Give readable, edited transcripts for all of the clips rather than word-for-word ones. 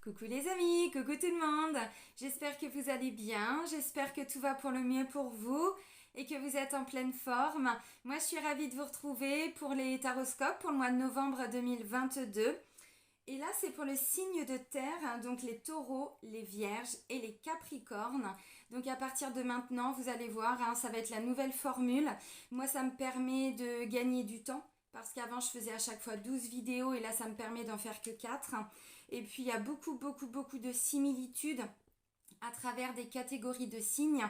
Coucou les amis, coucou tout le monde. J'espère que vous allez bien, j'espère que tout va pour le mieux pour vous et que vous êtes en pleine forme. Moi, je suis ravie de vous retrouver pour les taroscopes pour le mois de novembre 2022. Et là, c'est pour le signe de terre, hein, donc les taureaux, les vierges et les capricornes. Donc à partir de maintenant, vous allez voir, hein, ça va être la nouvelle formule. Moi, ça me permet de gagner du temps. Parce qu'avant, je faisais à chaque fois 12 vidéos et là, ça me permet d'en faire que 4. Et puis, il y a beaucoup de similitudes à travers des catégories de signes.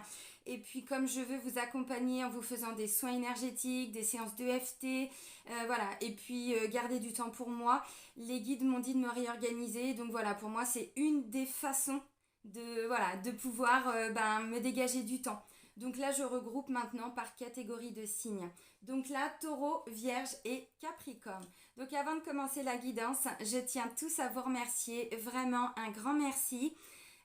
Et puis, comme je veux vous accompagner en vous faisant des soins énergétiques, des séances d'EFT, voilà. Et puis, garder du temps pour moi. Les guides m'ont dit de me réorganiser. Donc, voilà, pour moi, c'est une des façons de pouvoir me dégager du temps. Donc là, je regroupe maintenant par catégorie de signes. Donc là, taureau, vierge et capricorne. Donc avant de commencer la guidance, je tiens tous à vous remercier. Vraiment un grand merci.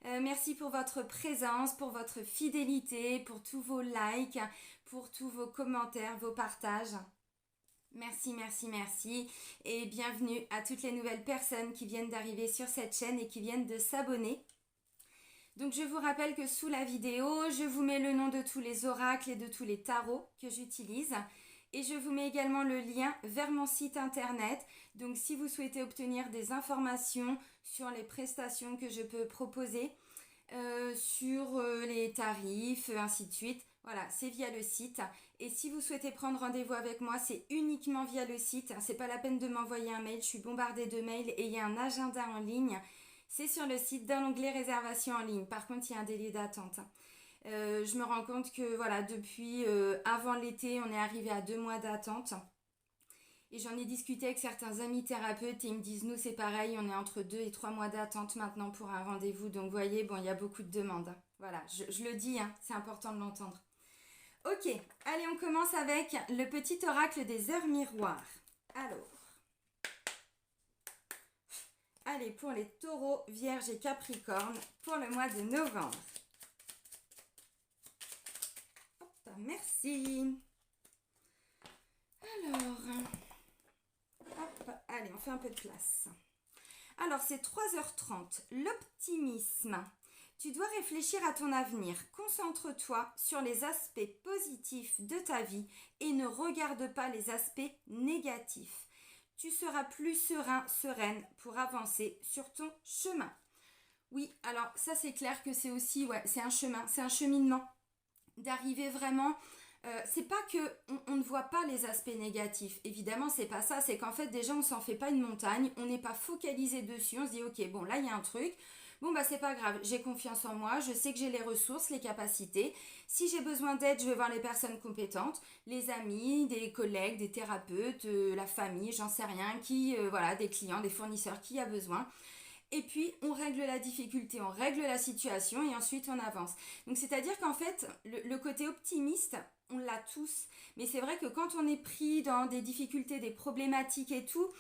Merci pour votre présence, pour votre fidélité, pour tous vos likes, pour tous vos commentaires, vos partages. Merci. Et bienvenue à toutes les nouvelles personnes qui viennent d'arriver sur cette chaîne et qui viennent de s'abonner. Donc je vous rappelle que sous la vidéo, je vous mets le nom de tous les oracles et de tous les tarots que j'utilise. Et je vous mets également le lien vers mon site internet. Donc si vous souhaitez obtenir des informations sur les prestations que je peux proposer, sur les tarifs, ainsi de suite, voilà, c'est via le site. Et si vous souhaitez prendre rendez-vous avec moi, c'est uniquement via le site. C'est pas la peine de m'envoyer un mail, je suis bombardée de mails et il y a un agenda en ligne. C'est sur le site dans l'onglet réservation en ligne. Par contre, il y a un délai d'attente. Je me rends compte que voilà, depuis avant l'été, on est arrivé à 2 mois d'attente. Et j'en ai discuté avec certains amis thérapeutes et ils me disent, nous c'est pareil, on est entre 2 et 3 mois d'attente maintenant pour un rendez-vous. Donc vous voyez, bon, il y a beaucoup de demandes. Voilà, je le dis, hein, c'est important de l'entendre. Ok, allez, on commence avec le petit oracle des heures miroirs. Alors. Allez, pour les taureaux, vierges et capricornes, pour le mois de novembre. Hop, merci. Alors, hop, allez, on fait un peu de place. Alors, c'est 3h30, l'optimisme. Tu dois réfléchir à ton avenir. Concentre-toi sur les aspects positifs de ta vie et ne regarde pas les aspects négatifs. Tu seras plus sereine pour avancer sur ton chemin. Oui, alors ça c'est clair que c'est aussi, c'est un chemin, c'est un cheminement d'arriver vraiment. C'est pas que on ne voit pas les aspects négatifs. Évidemment, c'est pas ça. C'est qu'en fait, déjà, on s'en fait pas une montagne. On n'est pas focalisé dessus. On se dit, ok, bon, là, il y a un truc. Bon, bah, c'est pas grave. J'ai confiance en moi. Je sais que j'ai les ressources, les capacités. Si j'ai besoin d'aide, je vais voir les personnes compétentes, les amis, des collègues, des thérapeutes, la famille, j'en sais rien, des clients, des fournisseurs, qui a besoin. Et puis, on règle la difficulté, on règle la situation et ensuite on avance. Donc, c'est-à-dire qu'en fait, le côté optimiste, on l'a tous. Mais c'est vrai que quand on est pris dans des difficultés, des problématiques et tout,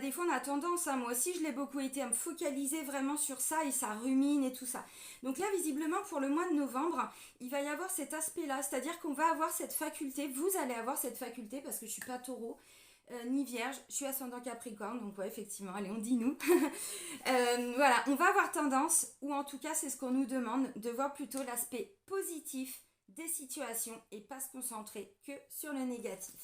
des fois on a tendance, hein, moi aussi je l'ai beaucoup été, à me focaliser vraiment sur ça et ça rumine et tout ça. Donc là, visiblement, pour le mois de novembre, il va y avoir cet aspect-là. C'est-à-dire qu'on va avoir cette faculté, vous allez avoir cette faculté, parce que je ne suis pas taureau, ni vierge, je suis ascendant capricorne, donc ouais, effectivement, allez, on dit nous. Voilà, on va avoir tendance, ou en tout cas c'est ce qu'on nous demande, de voir plutôt l'aspect positif des situations et pas se concentrer que sur le négatif.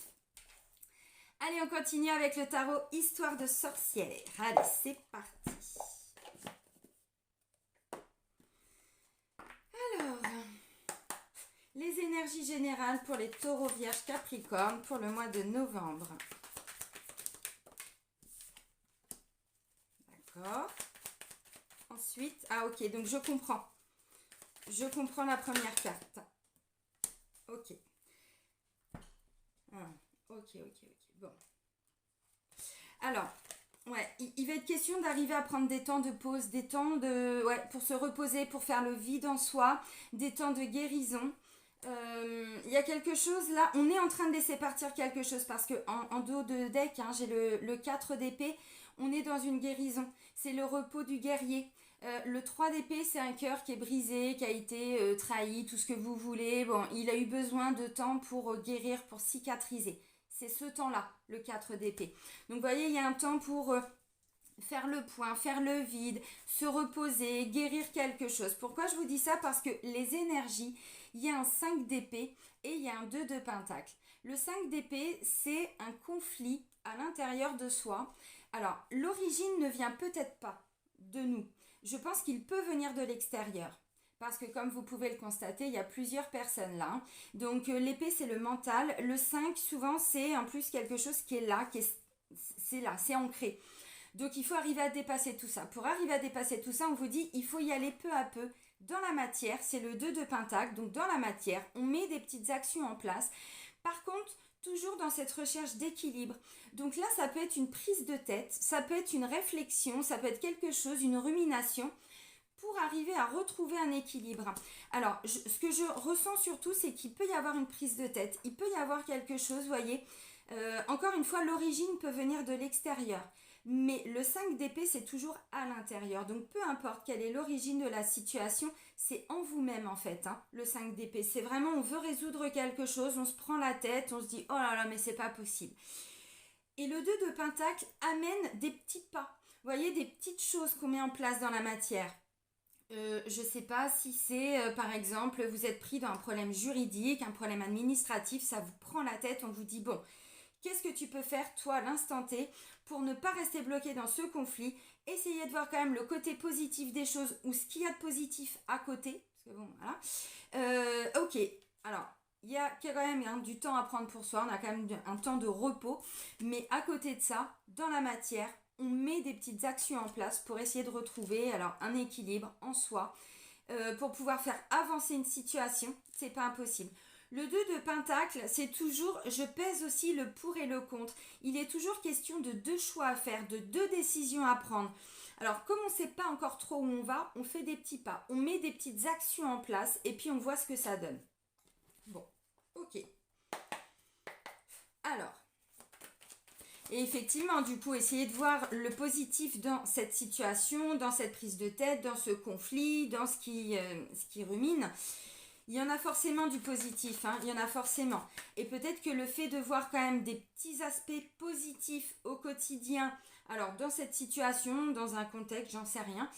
Allez, on continue avec le tarot Histoire de sorcière. Allez, c'est parti. Alors, les énergies générales pour les taureaux, vierges, capricornes pour le mois de novembre. D'accord. Ensuite, ok, donc je comprends. Je comprends la première carte. Ok. Ok. Bon. Alors, il va être question d'arriver à prendre des temps de pause, des temps pour se reposer, pour faire le vide en soi, des temps de guérison. Il y a quelque chose là, on est en train de laisser partir quelque chose parce que en dos de deck, hein, j'ai le 4 d'épée, on est dans une guérison. C'est le repos du guerrier. Le 3 d'épée, c'est un cœur qui est brisé, qui a été trahi, tout ce que vous voulez. Bon, il a eu besoin de temps pour guérir, pour cicatriser. C'est ce temps-là, le 4 d'épée. Donc, vous voyez, il y a un temps pour faire le point, faire le vide, se reposer, guérir quelque chose. Pourquoi je vous dis ça? Parce que les énergies, il y a un 5 d'épée et il y a un 2 de pentacle. Le 5 d'épée, c'est un conflit à l'intérieur de soi. Alors, l'origine ne vient peut-être pas de nous. Je pense qu'il peut venir de l'extérieur. Parce que comme vous pouvez le constater, il y a plusieurs personnes là. Donc l'épée, c'est le mental. Le 5, souvent, c'est en plus quelque chose qui est là, c'est là, c'est ancré. Donc il faut arriver à dépasser tout ça. Pour arriver à dépasser tout ça, on vous dit il faut y aller peu à peu dans la matière. C'est le 2 de pentacle. Donc dans la matière, on met des petites actions en place. Par contre, toujours dans cette recherche d'équilibre. Donc là, ça peut être une prise de tête, ça peut être une réflexion, ça peut être quelque chose, une rumination pour arriver à retrouver un équilibre. Alors, ce que je ressens surtout, c'est qu'il peut y avoir une prise de tête, il peut y avoir quelque chose, vous voyez. Encore une fois, l'origine peut venir de l'extérieur. Mais le 5 d'épée, c'est toujours à l'intérieur. Donc, peu importe quelle est l'origine de la situation, c'est en vous-même en fait, hein, le 5 d'épée. C'est vraiment, on veut résoudre quelque chose, on se prend la tête, on se dit, oh là là, mais c'est pas possible. Et le 2 de pentacle amène des petits pas. Vous voyez, des petites choses qu'on met en place dans la matière. Je ne sais pas si c'est, par exemple, vous êtes pris dans un problème juridique, un problème administratif, ça vous prend la tête, on vous dit, bon, qu'est-ce que tu peux faire, toi, à l'instant T, pour ne pas rester bloqué dans ce conflit? Essayez de voir quand même le côté positif des choses ou ce qu'il y a de positif à côté. Parce que bon, voilà. Ok, alors, il y a quand même hein, du temps à prendre pour soi, on a quand même un temps de repos. Mais à côté de ça, dans la matière, on met des petites actions en place pour essayer de retrouver alors, un équilibre en soi. Pour pouvoir faire avancer une situation, c'est pas impossible. Le 2 de pentacle, c'est toujours, je pèse aussi le pour et le contre. Il est toujours question de 2 choix à faire, de 2 décisions à prendre. Alors, comme on ne sait pas encore trop où on va, on fait des petits pas. On met des petites actions en place et puis on voit ce que ça donne. Bon, ok. Alors, et effectivement, du coup, essayez de voir le positif dans cette situation, dans cette prise de tête, dans ce conflit, dans ce qui rumine. Il y en a forcément du positif, hein, il y en a forcément. Et peut-être que le fait de voir quand même des petits aspects positifs au quotidien, alors dans cette situation, dans un contexte, j'en sais rien,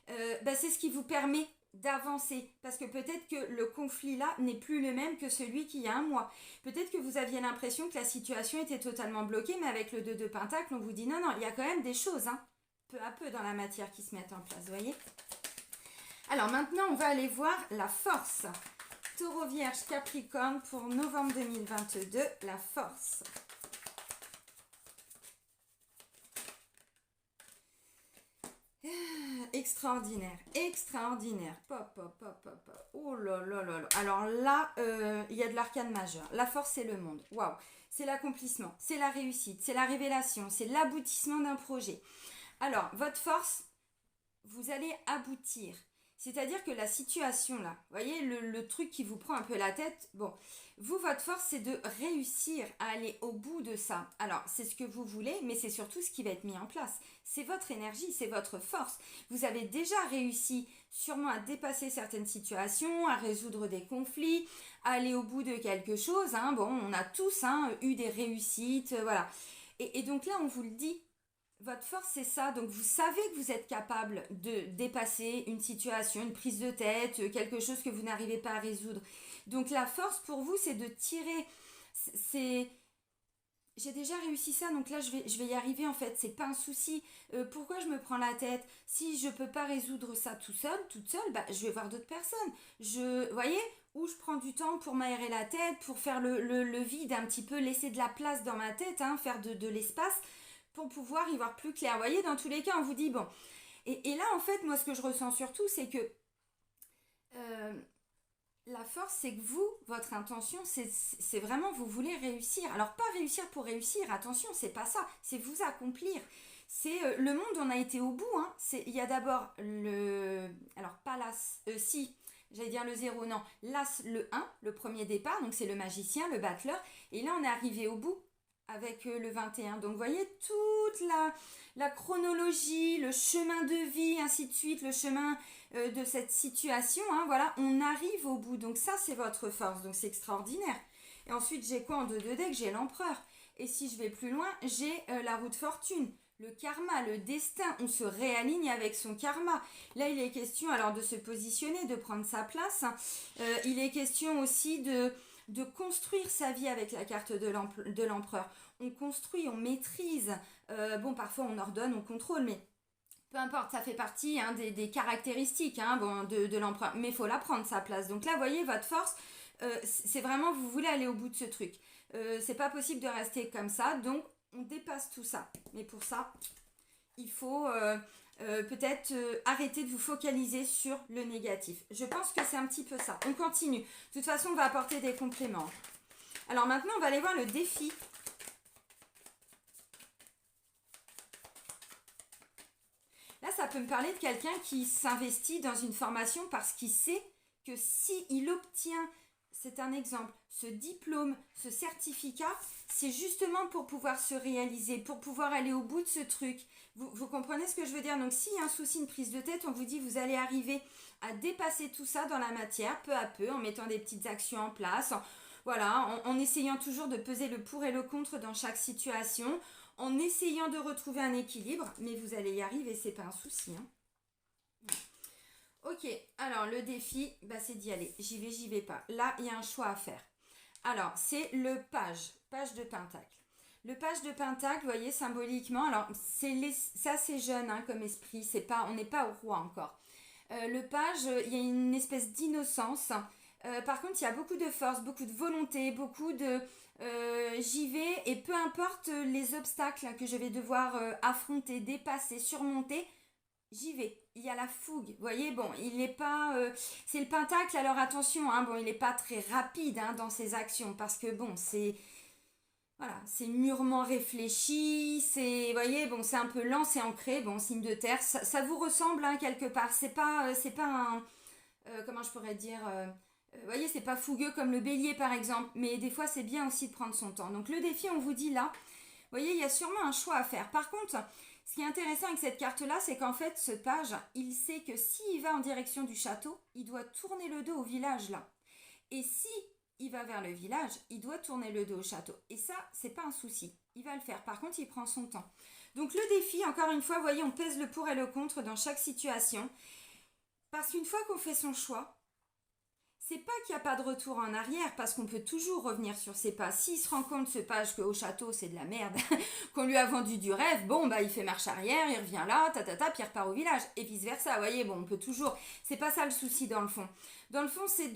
c'est ce qui vous permet d'avancer. Parce que peut-être que le conflit là n'est plus le même que celui qu'il y a un mois. Peut-être que vous aviez l'impression que la situation était totalement bloquée, mais avec le 2 de pentacle, on vous dit non, il y a quand même des choses, hein, peu à peu dans la matière qui se mettent en place, vous voyez. Alors maintenant, on va aller voir la force. Taureau, Vierge, Capricorne pour novembre 2022, la force. Extraordinaire, extraordinaire. Pop, pop, pop, pop, pop. Oh là là là là. Alors là, il y a de l'arcane majeur. La force, c'est le monde. Waouh. C'est l'accomplissement, c'est la réussite, c'est la révélation, c'est l'aboutissement d'un projet. Alors, votre force, vous allez aboutir. C'est-à-dire que la situation là, vous voyez le truc qui vous prend un peu la tête, bon, vous, votre force, c'est de réussir à aller au bout de ça. Alors, c'est ce que vous voulez, mais c'est surtout ce qui va être mis en place. C'est votre énergie, c'est votre force. Vous avez déjà réussi sûrement à dépasser certaines situations, à résoudre des conflits, à aller au bout de quelque chose. Hein. Bon, on a tous eu des réussites, voilà. Et donc là, on vous le dit. Votre force, c'est ça. Donc, vous savez que vous êtes capable de dépasser une situation, une prise de tête, quelque chose que vous n'arrivez pas à résoudre. Donc, la force pour vous, c'est de tirer. J'ai déjà réussi ça, donc là, je vais y arriver en fait. C'est pas un souci. Pourquoi je me prends la tête? Si je peux pas résoudre ça tout seul, toute seule, je vais voir d'autres personnes. Vous voyez, où je prends du temps pour m'aérer la tête, pour faire le vide un petit peu, laisser de la place dans ma tête, faire de l'espace. Pour pouvoir y voir plus clair. Vous voyez, dans tous les cas, on vous dit, bon. Et là, en fait, moi, ce que je ressens surtout, c'est que la force, c'est que vous, votre intention, c'est vraiment, vous voulez réussir. Alors, pas réussir pour réussir, attention, c'est pas ça. C'est vous accomplir. C'est le monde, on a été au bout. Hein. Il y a d'abord alors, pas l'as, si, j'allais dire le 0, non. L'as, le 1, le premier départ, donc c'est le magicien, le battleur. Et là, on est arrivé au bout avec le 21. Donc, vous voyez, toute la chronologie, le chemin de vie, ainsi de suite, le chemin de cette situation, voilà, on arrive au bout. Donc, ça, c'est votre force. Donc, c'est extraordinaire. Et ensuite, j'ai quoi en 2 de deck? J'ai l'empereur. Et si je vais plus loin, j'ai la roue de fortune. le karma, le destin, on se réaligne avec son karma. Là, il est question alors de se positionner, de prendre sa place. Il est question aussi de construire sa vie avec la carte de l'empereur. On construit, on maîtrise. Bon, parfois on ordonne, on contrôle, mais peu importe, ça fait partie des caractéristiques de l'empereur. Mais il faut la prendre sa place. Donc là, vous voyez, votre force, c'est vraiment, vous voulez aller au bout de ce truc. C'est pas possible de rester comme ça, donc on dépasse tout ça. Mais pour ça, il faut peut-être arrêter de vous focaliser sur le négatif. Je pense que c'est un petit peu ça. On continue. De toute façon, on va apporter des compléments. Alors maintenant, on va aller voir le défi. Là, ça peut me parler de quelqu'un qui s'investit dans une formation parce qu'il sait que s'il obtient, c'est un exemple, ce diplôme, ce certificat, c'est justement pour pouvoir se réaliser, pour pouvoir aller au bout de ce truc. Vous comprenez ce que je veux dire? Donc s'il y a un souci, une prise de tête, on vous dit vous allez arriver à dépasser tout ça dans la matière, peu à peu, en mettant des petites actions en place, en essayant toujours de peser le pour et le contre dans chaque situation, en essayant de retrouver un équilibre, mais vous allez y arriver, c'est pas un souci. Ok, alors le défi, c'est d'y aller. J'y vais pas. Là, il y a un choix à faire. Alors, c'est le page de pentacle. Le page de pentacle, vous voyez, symboliquement, alors c'est assez jeune comme esprit, on n'est pas au roi encore. Le page, il y a une espèce d'innocence. Par contre, il y a beaucoup de force, beaucoup de volonté, beaucoup de j'y vais, et peu importe les obstacles que je vais devoir affronter, dépasser, surmonter, j'y vais. Il y a la fougue. Vous voyez, bon, il n'est pas... c'est le pentacle, alors attention, bon, il n'est pas très rapide dans ses actions, parce que bon, c'est... Voilà, c'est mûrement réfléchi, c'est, vous voyez, bon, c'est un peu lent, c'est ancré, bon, signe de terre, ça vous ressemble quelque part, c'est pas un, comment je pourrais dire, vous voyez, c'est pas fougueux comme le bélier par exemple, mais des fois c'est bien aussi de prendre son temps. Donc le défi, on vous dit là, vous voyez, il y a sûrement un choix à faire. Par contre, ce qui est intéressant avec cette carte-là, c'est qu'en fait, ce page, il sait que s'il va en direction du château, il doit tourner le dos au village là. Et si il va vers le village, il doit tourner le dos au château. Et ça, c'est pas un souci. Il va le faire. Par contre, il prend son temps. Donc le défi, encore une fois, vous voyez, on pèse le pour et le contre dans chaque situation. Parce qu'une fois qu'on fait son choix, c'est pas qu'il n'y a pas de retour en arrière, parce qu'on peut toujours revenir sur ses pas. S'il se rend compte, ce page, qu'au château, c'est de la merde, qu'on lui a vendu du rêve, bon, il fait marche arrière, il revient là, puis il repart au village, et vice-versa. Vous voyez, bon, on peut toujours... C'est pas ça le souci, dans le fond. Dans le fond, c'est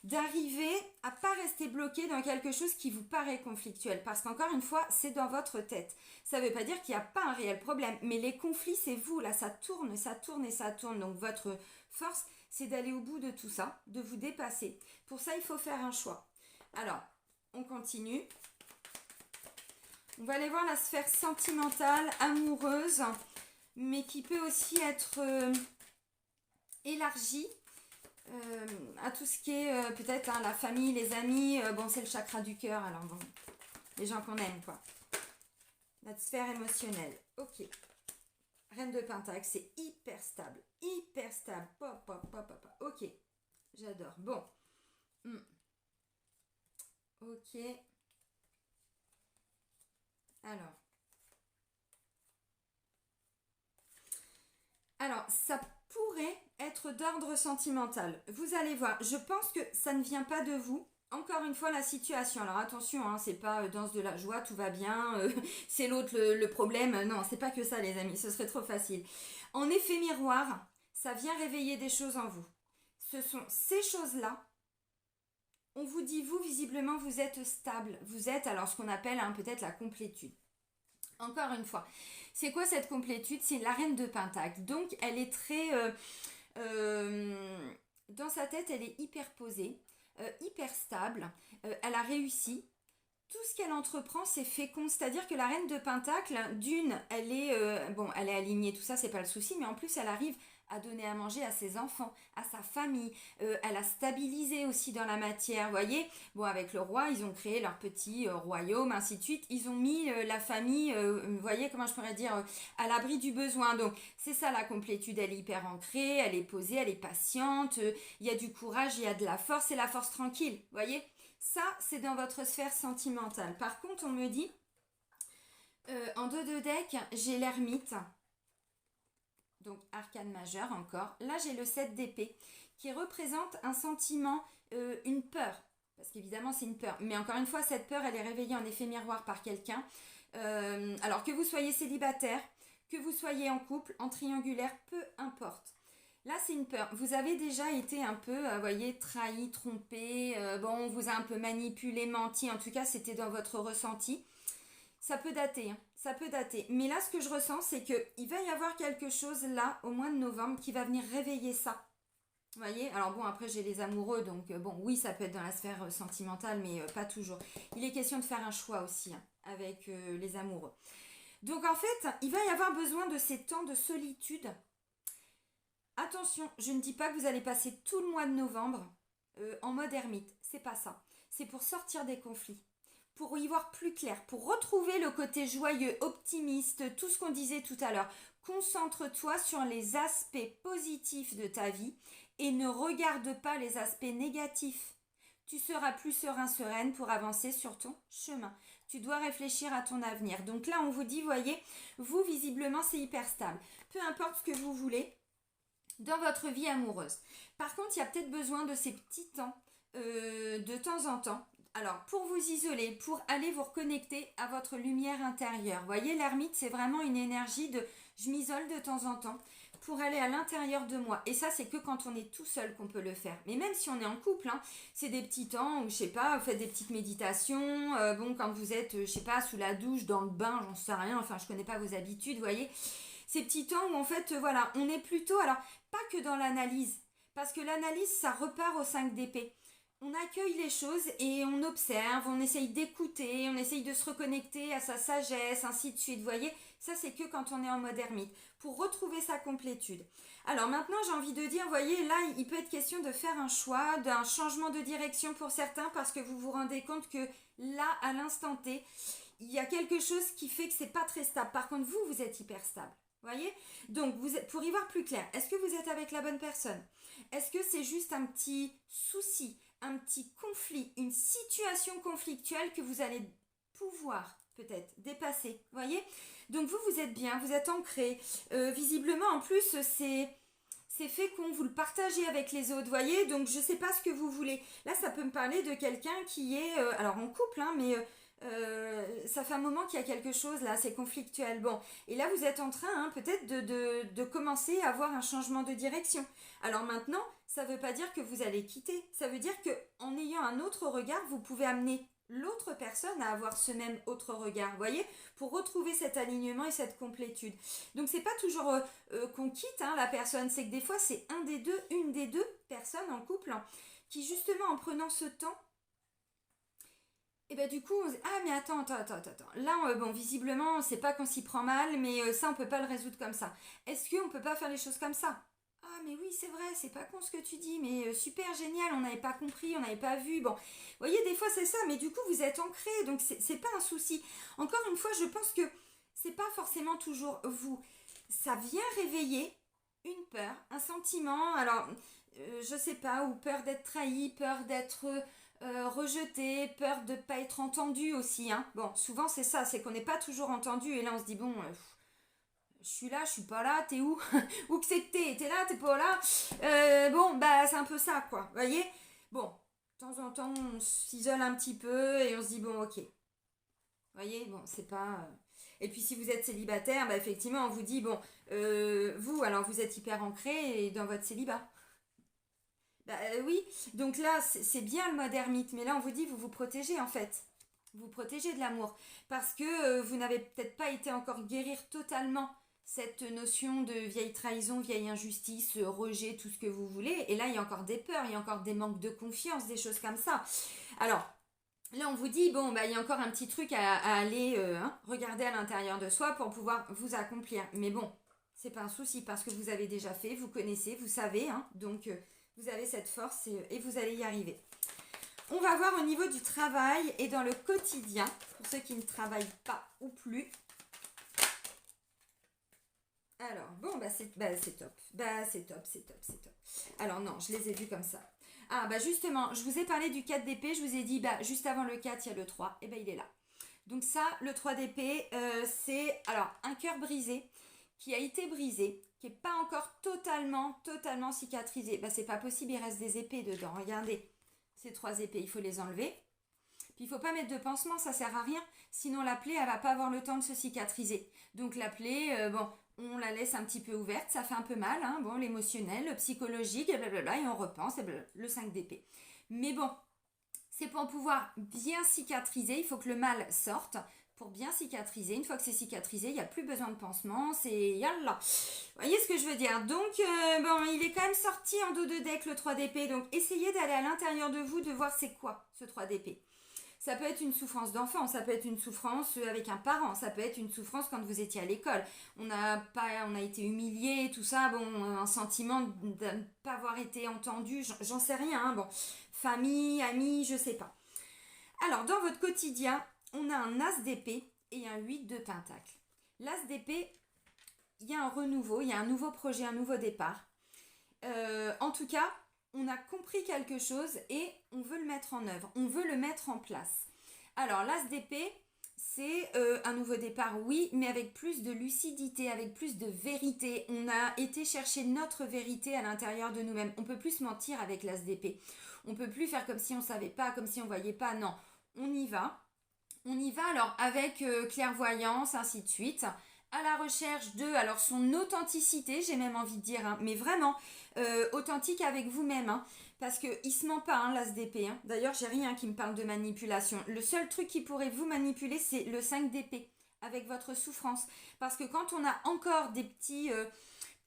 d'arriver à pas rester bloqué dans quelque chose qui vous paraît conflictuel. Parce qu'encore une fois, c'est dans votre tête. Ça veut pas dire qu'il n'y a pas un réel problème. Mais les conflits, c'est vous, là, ça tourne, ça tourne et ça tourne. Donc, votre force, c'est d'aller au bout de tout ça, de vous dépasser. Pour ça, il faut faire un choix. Alors, on continue. On va aller voir la sphère sentimentale, amoureuse, mais qui peut aussi être élargie à tout ce qui est peut-être la famille, les amis. Bon, c'est le chakra du cœur, alors bon, les gens qu'on aime, quoi. Notre sphère émotionnelle. Ok. Reine de Pentacle, c'est hyper stable. Hyper stable. Pop, pop, pop, pop. Ok. J'adore. Bon. Ok. Alors, ça pourrait être d'ordre sentimental. Vous allez voir, je pense que ça ne vient pas de vous. Encore une fois, la situation. Alors attention, c'est pas danse de la joie, tout va bien, c'est l'autre le problème. Non, c'est pas que ça, les amis, ce serait trop facile. En effet miroir, ça vient réveiller des choses en vous. Ce sont ces choses-là. On vous dit, vous, visiblement, vous êtes stable. Vous êtes, alors, ce qu'on appelle peut-être la complétude. Encore une fois, c'est quoi cette complétude? C'est la reine de Pentacle. Donc, elle est très... dans sa tête, elle est hyper posée, hyper stable. Elle a réussi. Tout ce qu'elle entreprend, c'est fécond. C'est-à-dire que la reine de Pentacle, d'une, elle est alignée, tout ça, c'est pas le souci, mais en plus, elle arrive à donner à manger à ses enfants, à sa famille. Elle a stabilisé aussi dans la matière, vous voyez. Bon, avec le roi, ils ont créé leur petit royaume, ainsi de suite. Ils ont mis la famille, vous voyez, comment je pourrais dire, à l'abri du besoin. Donc, c'est ça la complétude. Elle est hyper ancrée, elle est posée, elle est patiente. Il y a du courage, il y a de la force et la force tranquille, vous voyez. Ça, c'est dans votre sphère sentimentale. Par contre, on me dit, En dos de deck, j'ai l'ermite. Donc arcane majeur encore. Là, j'ai le 7 d'épée qui représente un sentiment, une peur. Parce qu'évidemment, c'est une peur. Mais encore une fois, cette peur, elle est réveillée en effet miroir par quelqu'un. Alors que vous soyez célibataire, que vous soyez en couple, en triangulaire, peu importe. Là, c'est une peur. Vous avez déjà été un peu, voyez, trahi, trompé. Bon, on vous a un peu manipulé, menti. En tout cas, c'était dans votre ressenti. Ça peut dater, hein, ça peut dater. Mais là, ce que je ressens, c'est qu'il va y avoir quelque chose là, au mois de novembre, qui va venir réveiller ça. Vous voyez? Alors bon, après, j'ai les amoureux, donc bon, oui, ça peut être dans la sphère sentimentale, mais pas toujours. Il est question de faire un choix aussi, hein, avec les amoureux. Donc en fait, il va y avoir besoin de ces temps de solitude. Attention, je ne dis pas que vous allez passer tout le mois de novembre en mode ermite. C'est pas ça. C'est pour sortir des conflits, pour y voir plus clair, pour retrouver le côté joyeux, optimiste, tout ce qu'on disait tout à l'heure. Concentre-toi sur les aspects positifs de ta vie et ne regarde pas les aspects négatifs. Tu seras plus serein, sereine pour avancer sur ton chemin. Tu dois réfléchir à ton avenir. Donc là, on vous dit, voyez, vous, visiblement, c'est hyper stable. Peu importe ce que vous voulez dans votre vie amoureuse. Par contre, il y a peut-être besoin de ces petits temps, de temps en temps. Alors, pour vous isoler, pour aller vous reconnecter à votre lumière intérieure. Vous voyez, l'ermite, c'est vraiment une énergie de je m'isole de temps en temps pour aller à l'intérieur de moi. Et ça, c'est que quand on est tout seul qu'on peut le faire. Mais même si on est en couple, hein, c'est des petits temps où, je sais pas, vous faites des petites méditations. Bon, quand vous êtes, je sais pas, sous la douche, dans le bain, j'en sais rien. Enfin, je connais pas vos habitudes, vous voyez. Ces petits temps où, en fait, voilà, on est plutôt, alors, pas que dans l'analyse. Parce que l'analyse, ça repart au 5 d'épée. On accueille les choses et on observe, on essaye d'écouter, on essaye de se reconnecter à sa sagesse, ainsi de suite. Vous voyez, ça c'est que quand on est en mode ermite, pour retrouver sa complétude. Alors maintenant, j'ai envie de dire, vous voyez, là, il peut être question de faire un choix, d'un changement de direction pour certains, parce que vous vous rendez compte que là, à l'instant T, il y a quelque chose qui fait que c'est pas très stable. Par contre, vous, vous êtes hyper stable. Vous voyez? Donc, pour y voir plus clair, est-ce que vous êtes avec la bonne personne? Est-ce que c'est juste un petit souci, un petit conflit, une situation conflictuelle que vous allez pouvoir peut-être dépasser? Vous voyez? Donc, vous êtes bien, vous êtes ancré. Visiblement, en plus, c'est fécond, vous le partagez avec les autres, voyez, donc je sais pas ce que vous voulez. Là, ça peut me parler de quelqu'un qui est, alors en couple, hein, mais ça fait un moment qu'il y a quelque chose là, c'est conflictuel. Bon, et là vous êtes en train hein, peut-être de commencer à avoir un changement de direction. Alors maintenant, ça veut pas dire que vous allez quitter, ça veut dire que en ayant un autre regard, vous pouvez amener l'autre personne à avoir ce même autre regard, vous voyez, pour retrouver cet alignement et cette complétude. Donc c'est pas toujours qu'on quitte hein, la personne, c'est que des fois c'est un des deux, une des deux personnes en couple hein, qui justement en prenant ce temps et bah du coup, ah mais attends. Là, bon, visiblement, c'est pas qu'on s'y prend mal, mais ça, on peut pas le résoudre comme ça. Est-ce qu'on peut pas faire les choses comme ça? Ah mais oui, c'est vrai, c'est pas con ce que tu dis, mais super génial, on n'avait pas compris, on n'avait pas vu. Bon, vous voyez, des fois c'est ça, mais du coup, vous êtes ancré, donc c'est pas un souci. Encore une fois, je pense que c'est pas forcément toujours vous. Ça vient réveiller une peur, un sentiment, alors je sais pas, ou peur d'être trahi, peur d'être rejeté, peur de ne pas être entendu aussi. Hein. Bon, souvent c'est ça, c'est qu'on n'est pas toujours entendu et là on se dit bon, je suis là, je suis pas là, t'es où? Où que c'est que t'es là, t'es pas là? Bon, bah c'est un peu ça quoi, vous voyez? Bon, de temps en temps on s'isole un petit peu et on se dit bon ok. Vous voyez, bon, c'est pas... Et puis si vous êtes célibataire, bah effectivement on vous dit bon, vous alors vous êtes hyper ancré dans votre célibat. Bah oui, donc là c'est bien le mode ermite, mais là on vous dit vous vous protégez en fait. Vous protégez de l'amour. Parce que vous n'avez peut-être pas été encore guérir totalement cette notion de vieille trahison, vieille injustice, rejet, tout ce que vous voulez. Et là il y a encore des peurs, il y a encore des manques de confiance, des choses comme ça. Alors, là on vous dit, bon, bah il y a encore un petit truc à aller hein, regarder à l'intérieur de soi pour pouvoir vous accomplir. Mais bon, c'est pas un souci parce que vous avez déjà fait, vous connaissez, vous savez, hein, donc vous avez cette force et vous allez y arriver. On va voir au niveau du travail et dans le quotidien, pour ceux qui ne travaillent pas ou plus. Alors, bon, c'est top. C'est top. Alors non, je les ai vus comme ça. Ah, bah justement, je vous ai parlé du 4 d'épée, je vous ai dit, bah juste avant le 4, il y a le 3, et bah il est là. Donc ça, le 3 d'épée, c'est alors un cœur brisé qui a été brisé, qui n'est pas encore totalement cicatrisé. Bah, c'est pas possible, il reste des épées dedans. Regardez, ces 3 épées, il faut les enlever. Puis il faut pas mettre de pansement, ça sert à rien. Sinon la plaie, elle va pas avoir le temps de se cicatriser. Donc la plaie, bon, on la laisse un petit peu ouverte, ça fait un peu mal, hein, bon, l'émotionnel, le psychologique, et blablabla, et on repense, et blablabla, le 5 d'épée. Mais bon, c'est pour pouvoir bien cicatriser, il faut que le mal sorte. Pour bien cicatriser, une fois que c'est cicatrisé, il n'y a plus besoin de pansement, c'est yallah. Vous voyez ce que je veux dire? Donc, bon, il est quand même sorti en dos de deck le 3 d'épée, donc essayez d'aller à l'intérieur de vous, de voir c'est quoi ce 3 d'épée. Ça peut être une souffrance d'enfant, ça peut être une souffrance avec un parent, ça peut être une souffrance quand vous étiez à l'école. On a été humilié, tout ça, bon, un sentiment de ne pas avoir été entendu, j'en sais rien, hein, bon, famille, amis, je sais pas. Alors, dans votre quotidien, on a un as d'épée et un 8 de pentacle. L'as d'épée, il y a un renouveau, il y a un nouveau projet, un nouveau départ. En tout cas, on a compris quelque chose et on veut le mettre en œuvre, on veut le mettre en place. Alors, l'as d'épée, c'est un nouveau départ, oui, mais avec plus de lucidité, avec plus de vérité. On a été chercher notre vérité à l'intérieur de nous-mêmes. On ne peut plus se mentir avec l'as d'épée. On ne peut plus faire comme si on ne savait pas, comme si on ne voyait pas. Non, on y va. On y va alors avec clairvoyance, ainsi de suite, à la recherche de alors son authenticité, j'ai même envie de dire, hein, mais vraiment authentique avec vous-même, hein, parce qu'il ne se ment pas, hein, l'as d'épée. Hein. D'ailleurs, j'ai rien qui me parle de manipulation. Le seul truc qui pourrait vous manipuler, c'est le 5 d'épée, avec votre souffrance. Parce que quand on a encore des petits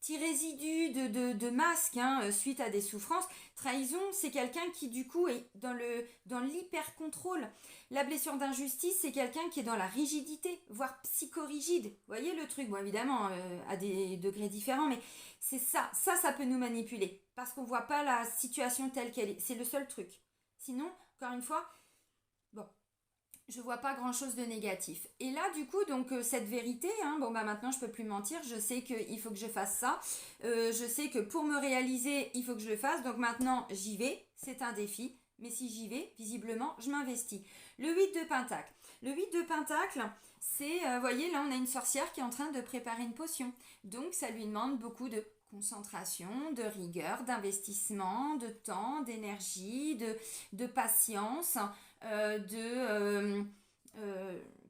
résidus de masque, hein, suite à des souffrances, trahison, c'est quelqu'un qui du coup est dans l'hyper-contrôle. La blessure d'injustice, c'est quelqu'un qui est dans la rigidité, voire psychorigide. Vous voyez le truc? Bon, évidemment, à des degrés différents, mais c'est ça. Ça peut nous manipuler. Parce qu'on ne voit pas la situation telle qu'elle est. C'est le seul truc. Sinon, encore une fois, bon, je vois pas grand chose de négatif. Et là, du coup, donc cette vérité, hein, bon bah maintenant je peux plus mentir, je sais qu'il faut que je fasse ça, je sais que pour me réaliser, il faut que je le fasse, donc maintenant j'y vais, c'est un défi, mais si j'y vais, visiblement, je m'investis. Le 8 de Pentacle. Le 8 de Pentacle, c'est, vous voyez, là on a une sorcière qui est en train de préparer une potion, donc ça lui demande beaucoup de concentration, de rigueur, d'investissement, de temps, d'énergie, de patience,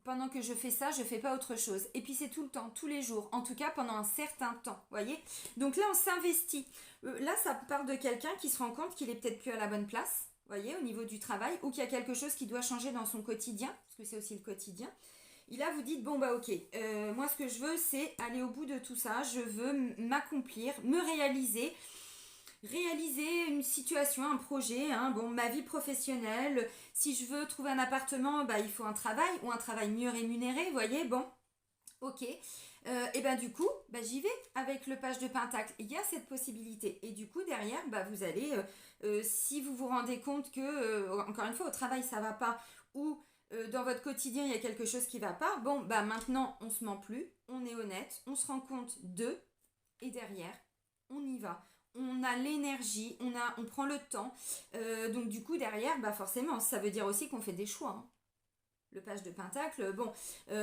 pendant que je fais ça, je fais pas autre chose. Et puis c'est tout le temps, tous les jours, en tout cas pendant un certain temps, voyez. Donc là, on s'investit. Là, ça parle de quelqu'un qui se rend compte qu'il est peut-être plus à la bonne place, voyez, au niveau du travail, ou qu'il y a quelque chose qui doit changer dans son quotidien, parce que c'est aussi le quotidien. Et là, vous dites, bon, bah ok, moi, ce que je veux, c'est aller au bout de tout ça. Je veux m'accomplir, me réaliser une situation, un projet, hein, bon, ma vie professionnelle. Si je veux trouver un appartement, bah, il faut un travail ou un travail mieux rémunéré, vous voyez, bon, ok. Et ben du coup, bah, j'y vais avec le page de Pentacle. Il y a cette possibilité. Et du coup, derrière, bah, vous allez, si vous vous rendez compte que, encore une fois, au travail, ça va pas, ou dans votre quotidien, il y a quelque chose qui va pas, bon, bah maintenant, on se ment plus, on est honnête, on se rend compte de, et derrière, on y va. On a l'énergie, on prend le temps. Donc du coup, derrière, bah forcément, ça veut dire aussi qu'on fait des choix. Hein. Le page de Pentacle, bon,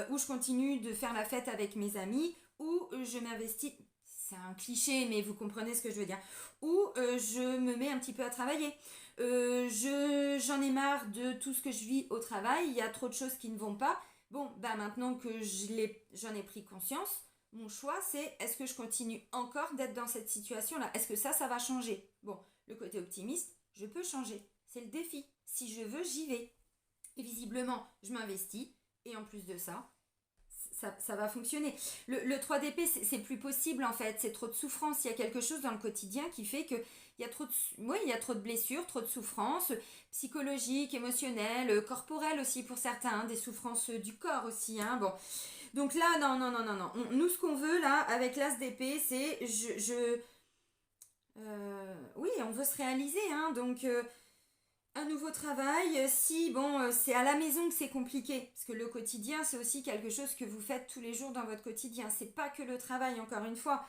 où je continue de faire la fête avec mes amis, ou je m'investis, c'est un cliché, mais vous comprenez ce que je veux dire, ou je me mets un petit peu à travailler. J'en ai marre de tout ce que je vis au travail, il y a trop de choses qui ne vont pas. Bon, bah maintenant que j'en ai pris conscience, mon choix c'est est-ce que je continue encore d'être dans cette situation-là? Est-ce que ça va changer? Bon, le côté optimiste, je peux changer. C'est le défi. Si je veux, j'y vais. Et visiblement, je m'investis. Et en plus de ça, ça va fonctionner. Le 3 d'épée, c'est plus possible en fait. C'est trop de souffrance. Il y a quelque chose dans le quotidien qui fait que il y a trop de blessures, trop de souffrances psychologiques, émotionnelles, corporelles aussi pour certains, hein, des souffrances du corps aussi. Hein, bon. Donc là, non. Nous, ce qu'on veut là, avec l'as d'épée, c'est oui, on veut se réaliser. Hein, donc un nouveau travail, si bon, c'est à la maison que c'est compliqué, parce que le quotidien, c'est aussi quelque chose que vous faites tous les jours dans votre quotidien. C'est pas que le travail, encore une fois.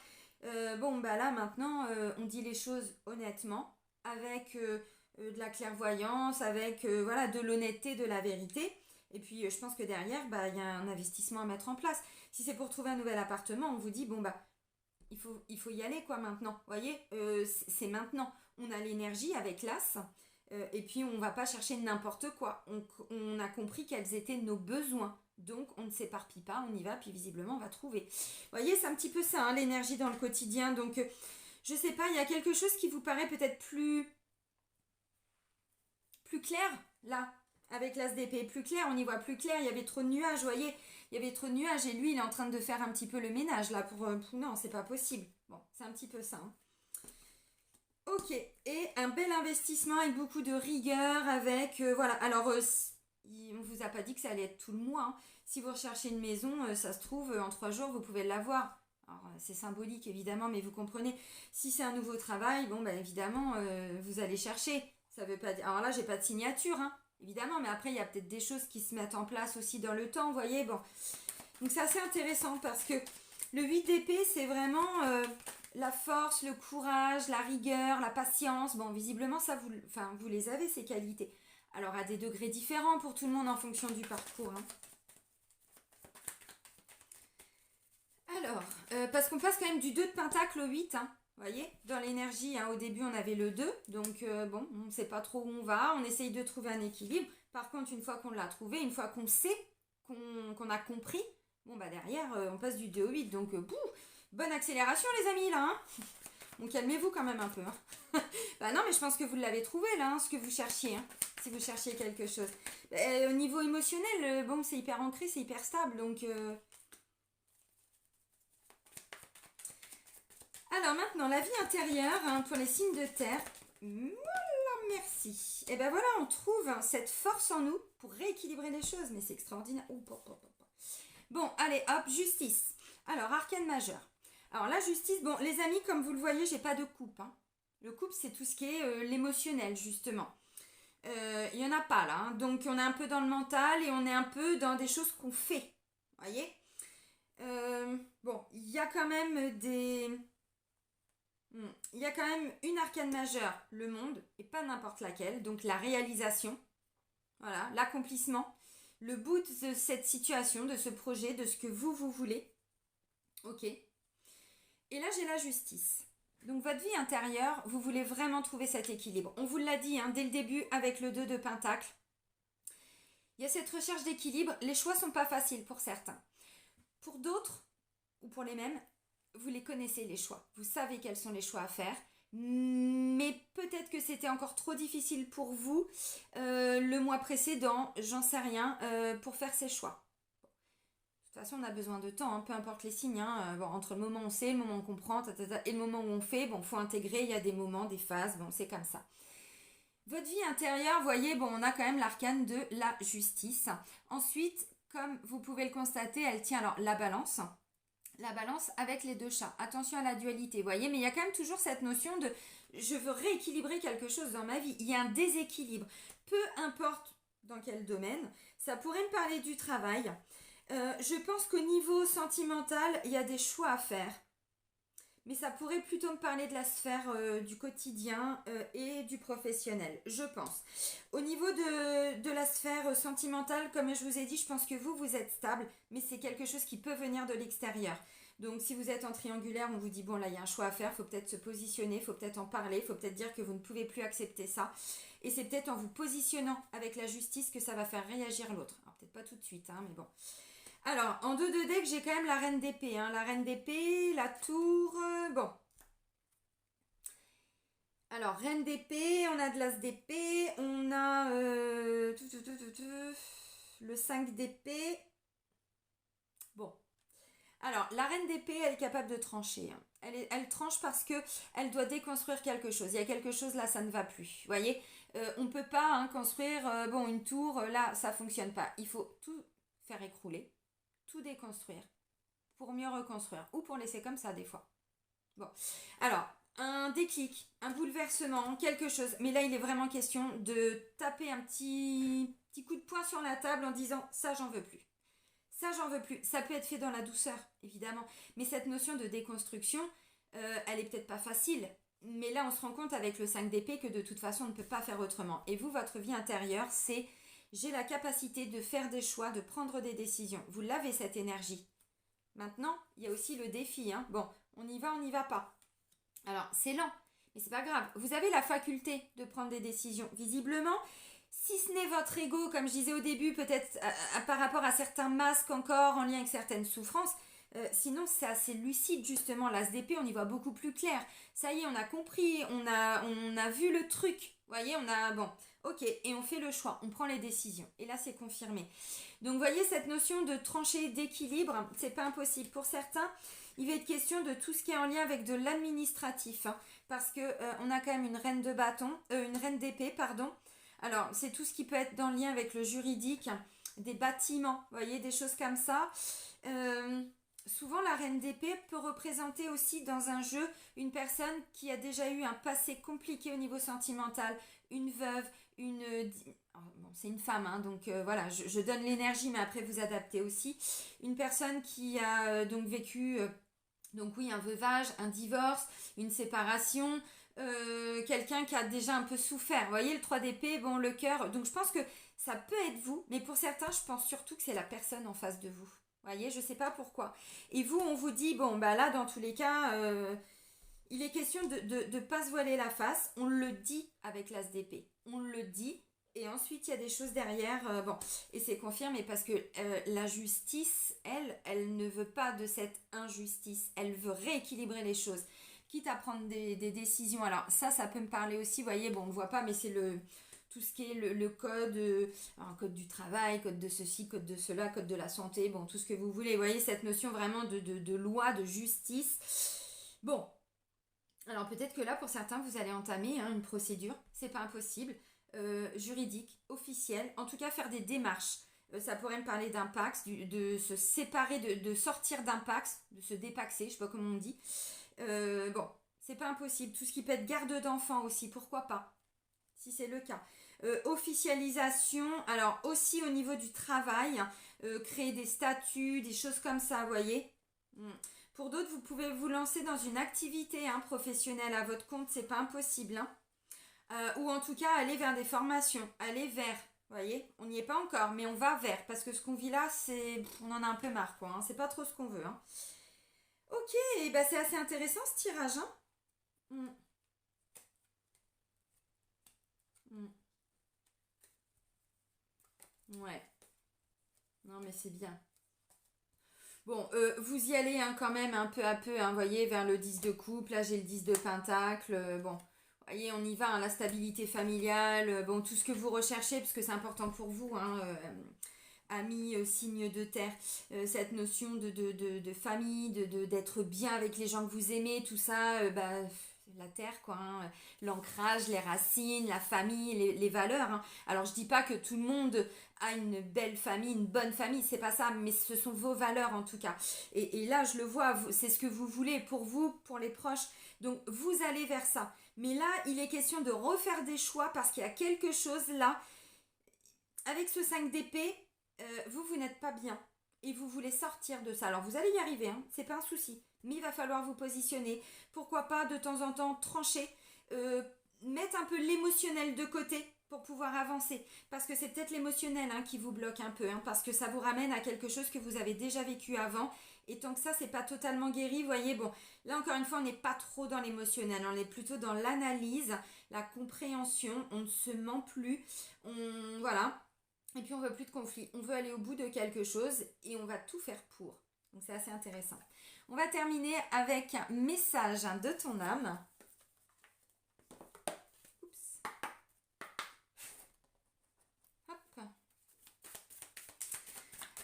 Bon, bah là maintenant, on dit les choses honnêtement, avec de la clairvoyance, avec voilà, de l'honnêteté, de la vérité. Et puis, je pense que derrière, bah, il y a un investissement à mettre en place. Si c'est pour trouver un nouvel appartement, on vous dit, bon, bah, il faut y aller, quoi, maintenant. Vous voyez, c'est maintenant. On a l'énergie avec l'as. Et puis, on va pas chercher n'importe quoi. On a compris quels étaient nos besoins. Donc, on ne s'éparpille pas, on y va, puis visiblement, on va trouver. Vous voyez, c'est un petit peu ça, hein, l'énergie dans le quotidien. Donc, je sais pas, il y a quelque chose qui vous paraît peut-être plus clair, là, avec l'as d'épée. Plus clair, on y voit plus clair. Il y avait trop de nuages, vous voyez. Il y avait trop de nuages et lui, il est en train de faire un petit peu le ménage, là, non, c'est pas possible. Bon, c'est un petit peu ça, hein. Ok, et un bel investissement avec beaucoup de rigueur, avec, voilà, alors, on vous a pas dit que ça allait être tout le mois, hein. Si vous recherchez une maison, ça se trouve, en 3 jours, vous pouvez l'avoir. Alors, c'est symbolique, évidemment, mais vous comprenez, si c'est un nouveau travail, bon, bah, évidemment, vous allez chercher. Ça veut pas dire, alors là, j'ai pas de signature, hein, évidemment, mais après, il y a peut-être des choses qui se mettent en place aussi dans le temps, vous voyez, bon. Donc, c'est assez intéressant, parce que le 8 d'épée, c'est vraiment la force, le courage, la rigueur, la patience. Bon, visiblement, ça, vous les avez, ces qualités. Alors, à des degrés différents pour tout le monde en fonction du parcours, hein. Alors, parce qu'on passe quand même du 2 de pentacle au 8, hein. Vous voyez, dans l'énergie, hein, au début, on avait le 2. Donc, bon, on ne sait pas trop où on va. On essaye de trouver un équilibre. Par contre, une fois qu'on l'a trouvé, une fois qu'on sait, qu'on a compris, bon, bah derrière, on passe du 2 au 8. Donc, bonne accélération, les amis, là, hein. Bon, calmez-vous quand même un peu, hein. Bah non, mais je pense que vous l'avez trouvé, là, hein, ce que vous cherchiez, hein, si vous cherchiez quelque chose. Au niveau émotionnel, bon, c'est hyper ancré, c'est hyper stable. Donc, alors maintenant, la vie intérieure, hein, pour les signes de terre. Voilà, merci. Et ben voilà, on trouve cette force en nous pour rééquilibrer les choses. Mais c'est extraordinaire. Bon, allez, hop, justice. Alors, arcane majeur. Alors, la justice, bon, les amis, comme vous le voyez, j'ai pas de coupe, hein. Le coupe, c'est tout ce qui est l'émotionnel, justement. Il n'y en a pas là, hein. Donc, on est un peu dans le mental et on est un peu dans des choses qu'on fait. Vous voyez. Bon, il y a quand même il y a quand même une arcane majeure, le monde, et pas n'importe laquelle, donc la réalisation, voilà, l'accomplissement, le bout de cette situation, de ce projet, de ce que vous voulez. Ok. Et là, j'ai la justice. Donc, votre vie intérieure, vous voulez vraiment trouver cet équilibre. On vous l'a dit, hein, dès le début avec le 2 de pentacle. Il y a cette recherche d'équilibre. Les choix sont pas faciles pour certains. Pour d'autres, ou pour les mêmes, vous les connaissez les choix. Vous savez quels sont les choix à faire. Mais peut-être que c'était encore trop difficile pour vous le mois précédent, j'en sais rien, pour faire ces choix. De toute façon, on a besoin de temps, hein, peu importe les signes, hein, bon, entre le moment où on sait, le moment où on comprend, et le moment où on fait, bon, faut intégrer, il y a des moments, des phases, bon, c'est comme ça. Votre vie intérieure, vous voyez, bon, on a quand même l'arcane de la justice. Ensuite, comme vous pouvez le constater, elle tient alors la balance avec les 2 chats. Attention à la dualité, vous voyez, mais il y a quand même toujours cette notion de je veux rééquilibrer quelque chose dans ma vie. Il y a un déséquilibre. Peu importe dans quel domaine, ça pourrait me parler du travail. Je pense qu'au niveau sentimental, il y a des choix à faire. Mais ça pourrait plutôt me parler de la sphère du quotidien et du professionnel, je pense. Au niveau de la sphère sentimentale, comme je vous ai dit, je pense que vous êtes stable, mais c'est quelque chose qui peut venir de l'extérieur. Donc si vous êtes en triangulaire, on vous dit, bon là, il y a un choix à faire, il faut peut-être se positionner, il faut peut-être en parler, il faut peut-être dire que vous ne pouvez plus accepter ça. Et c'est peut-être en vous positionnant avec la justice que ça va faire réagir l'autre. Alors peut-être pas tout de suite, hein, mais bon. Alors, en 2 de deck, j'ai quand même la reine d'épée, hein. La reine d'épée, la tour, bon. Alors, reine d'épée, on a de l'as d'épée, on a le 5 d'épée. Bon. Alors, la reine d'épée, elle est capable de trancher, hein. Elle tranche parce que elle doit déconstruire quelque chose. Il y a quelque chose là, ça ne va plus. Vous voyez, on ne peut pas, hein, construire une tour, là, ça ne fonctionne pas. Il faut tout faire écrouler, tout déconstruire pour mieux reconstruire ou pour laisser comme ça des fois. Bon, alors un déclic, un bouleversement, quelque chose, mais là il est vraiment question de taper un petit coup de poing sur la table en disant ça j'en veux plus. Ça j'en veux plus. Ça peut être fait dans la douceur évidemment, mais cette notion de déconstruction, elle est peut-être pas facile. Mais là on se rend compte avec le 5 d'épée que de toute façon on ne peut pas faire autrement. Et vous, votre vie intérieure, c'est j'ai la capacité de faire des choix, de prendre des décisions. Vous l'avez cette énergie. Maintenant, il y a aussi le défi. Hein. Bon, on y va pas. Alors, c'est lent, mais c'est pas grave. Vous avez la faculté de prendre des décisions. Visiblement, si ce n'est votre ego, comme je disais au début, peut-être par rapport à certains masques encore en lien avec certaines souffrances, sinon c'est assez lucide justement. L'ASDP, on y voit beaucoup plus clair. Ça y est, on a compris, on a vu le truc. Vous voyez, bon, ok, et on fait le choix, on prend les décisions. Et là, c'est confirmé. Donc, vous voyez, cette notion de trancher, d'équilibre, c'est pas impossible. Pour certains, il va être question de tout ce qui est en lien avec de l'administratif, hein, parce que on a quand même une reine de bâton, une reine d'épée, pardon. Alors, c'est tout ce qui peut être dans le lien avec le juridique, des bâtiments, vous voyez, des choses comme ça. Souvent, la reine d'épée peut représenter aussi dans un jeu une personne qui a déjà eu un passé compliqué au niveau sentimental, une veuve, bon, c'est une femme, hein, donc voilà, je donne l'énergie, mais après vous adaptez aussi. Une personne qui a donc vécu, donc oui, un veuvage, un divorce, une séparation, quelqu'un qui a déjà un peu souffert. Vous voyez, le 3 d'épée, bon, le cœur. Donc je pense que ça peut être vous, mais pour certains, je pense surtout que c'est la personne en face de vous. Vous voyez, je ne sais pas pourquoi. Et vous, on vous dit, bon, bah là, dans tous les cas, il est question de ne pas se voiler la face. On le dit avec l'as d'épée. On le dit. Et ensuite, il y a des choses derrière. Bon, et c'est confirmé parce que la justice, elle ne veut pas de cette injustice. Elle veut rééquilibrer les choses. Quitte à prendre des décisions. Alors, ça peut me parler aussi. Vous voyez, bon, on ne voit pas, mais c'est tout ce qui est le code, alors, code du travail, code de ceci, code de cela, code de la santé, bon, tout ce que vous voulez. Vous voyez, cette notion vraiment de loi, de justice. Bon, alors peut-être que là, pour certains, vous allez entamer une procédure. C'est pas impossible. Juridique, officielle, en tout cas faire des démarches. Ça pourrait me parler d'un Pax, de se séparer, de sortir d'un Pax, de se dépaxer, je sais pas comment on dit. Bon, c'est pas impossible. Tout ce qui peut être garde d'enfants aussi, pourquoi pas, si c'est le cas. Officialisation, alors aussi au niveau du travail, créer des statuts, des choses comme ça, vous voyez. Pour d'autres, vous pouvez vous lancer dans une activité professionnelle à votre compte, c'est pas impossible. Ou en tout cas, aller vers des formations, aller vers, vous voyez, on n'y est pas encore, mais on va vers, parce que ce qu'on vit là, on en a un peu marre, quoi, hein, c'est pas trop ce qu'on veut. Hein. Ok, et bah c'est assez intéressant ce tirage, hein. Mm. Mm. Ouais, non mais c'est bien. Bon, vous y allez quand même un peu à peu, vous voyez, vers le 10 de couple, là j'ai le 10 de pentacle, bon, vous voyez, on y va, la stabilité familiale, bon, tout ce que vous recherchez, parce que c'est important pour vous, amis, signe de terre, cette notion de famille, d'être bien avec les gens que vous aimez, tout ça, la terre, quoi, hein, l'ancrage, les racines, la famille, les valeurs. Hein. Alors, je dis pas que tout le monde a une belle famille, une bonne famille, c'est pas ça, mais ce sont vos valeurs en tout cas. Et là, je le vois, c'est ce que vous voulez pour vous, pour les proches. Donc, vous allez vers ça. Mais là, il est question de refaire des choix parce qu'il y a quelque chose là. Avec ce 5 d'épée, vous n'êtes pas bien et vous voulez sortir de ça. Alors vous allez y arriver, hein, c'est pas un souci, mais il va falloir vous positionner. Pourquoi pas de temps en temps trancher, mettre un peu l'émotionnel de côté pour pouvoir avancer. Parce que c'est peut-être l'émotionnel qui vous bloque un peu, parce que ça vous ramène à quelque chose que vous avez déjà vécu avant. Et tant que ça, c'est pas totalement guéri, vous voyez, bon, là encore une fois, on n'est pas trop dans l'émotionnel, on est plutôt dans l'analyse, la compréhension, on ne se ment plus, voilà. Et puis on veut plus de conflit, on veut aller au bout de quelque chose et on va tout faire pour. Donc c'est assez intéressant. On va terminer avec un message de ton âme. Oups. Hop.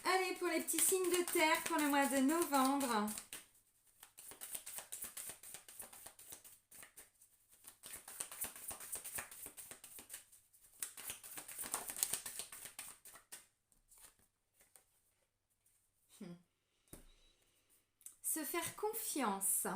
Allez, pour les petits signes de terre pour le mois de novembre. Se faire confiance.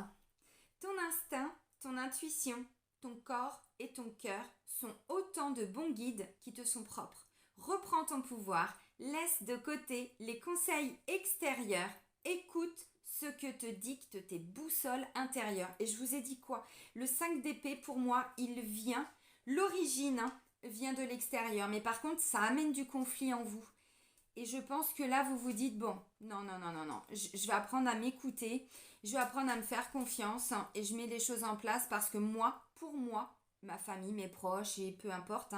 Ton instinct, ton intuition, ton corps et ton cœur sont autant de bons guides qui te sont propres. Reprends ton pouvoir, laisse de côté les conseils extérieurs, écoute ce que te dictent tes boussoles intérieures. Et je vous ai dit quoi? Le 5 d'épée, pour moi, il vient, l'origine, vient de l'extérieur. Mais par contre, ça amène du conflit en vous. Et je pense que là, vous vous dites, bon, non, non, non, non, non, je vais apprendre à m'écouter, je vais apprendre à me faire confiance et je mets les choses en place parce que moi, pour moi, ma famille, mes proches et peu importe,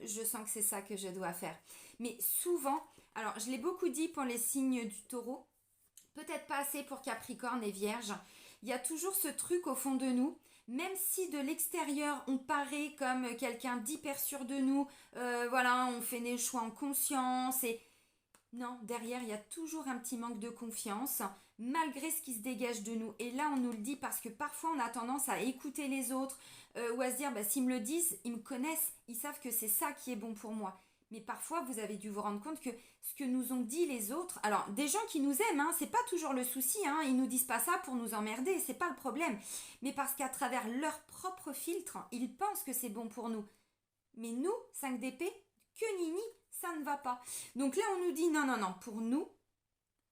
je sens que c'est ça que je dois faire. Mais souvent, alors je l'ai beaucoup dit pour les signes du taureau, peut-être pas assez pour Capricorne et Vierge, il y a toujours ce truc au fond de nous. Même si de l'extérieur on paraît comme quelqu'un d'hyper sûr de nous, voilà, on fait des choix en conscience et non, derrière il y a toujours un petit manque de confiance malgré ce qui se dégage de nous. Et là on nous le dit parce que parfois on a tendance à écouter les autres ou à se dire bah, s'ils me le disent, ils me connaissent, ils savent que c'est ça qui est bon pour moi. Mais parfois vous avez dû vous rendre compte que ce que nous ont dit les autres, alors des gens qui nous aiment, c'est pas toujours le souci, ils nous disent pas ça pour nous emmerder, c'est pas le problème, mais parce qu'à travers leur propre filtre, ils pensent que c'est bon pour nous. Mais nous, 5 d'épée, que nini, ça ne va pas. Donc là, on nous dit non, non, non, pour nous,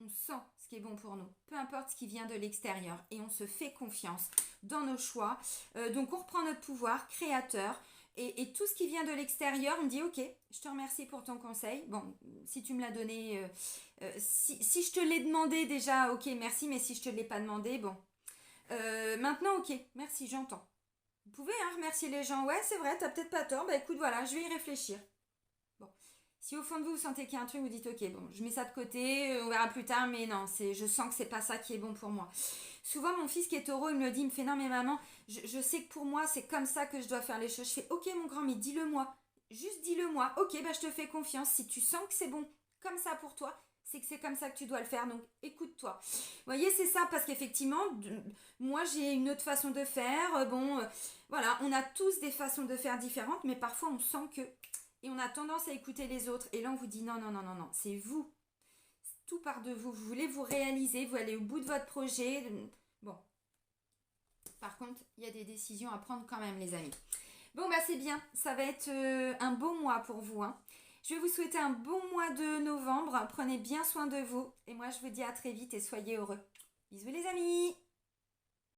on sent ce qui est bon pour nous, peu importe ce qui vient de l'extérieur, et on se fait confiance dans nos choix. Donc on reprend notre pouvoir créateur, et tout ce qui vient de l'extérieur, on dit ok, je te remercie pour ton conseil. Bon, si tu me l'as donné, si je te l'ai demandé déjà, ok, merci, mais si je te l'ai pas demandé, bon. Maintenant, ok, merci, j'entends. Vous pouvez remercier les gens. Ouais, c'est vrai, t'as peut-être pas tort. Bah écoute, voilà, je vais y réfléchir. Bon. Si au fond de vous, vous sentez qu'il y a un truc, vous dites ok, bon, je mets ça de côté, on verra plus tard, mais non, je sens que c'est pas ça qui est bon pour moi. Souvent, mon fils qui est taureau, il me le dit, il me fait non, mais maman, je sais que pour moi, c'est comme ça que je dois faire les choses. Je fais ok, mon grand, mais dis-le moi. Juste dis-le moi. Ok, bah je te fais confiance. Si tu sens que c'est bon comme ça pour toi, c'est que c'est comme ça que tu dois le faire. Donc écoute-toi. Vous voyez, c'est ça, parce qu'effectivement, moi j'ai une autre façon de faire. Voilà, on a tous des façons de faire différentes, mais parfois on sent que. Et on a tendance à écouter les autres. Et là, on vous dit non, non, non, non, non, c'est vous. Tout part de vous. Vous voulez vous réaliser, vous allez au bout de votre projet. Bon. Par contre, il y a des décisions à prendre quand même, les amis. Bon, bah c'est bien. Ça va être un beau mois pour vous. Je vais vous souhaiter un bon mois de novembre. Prenez bien soin de vous. Et moi, je vous dis à très vite et soyez heureux. Bisous les amis!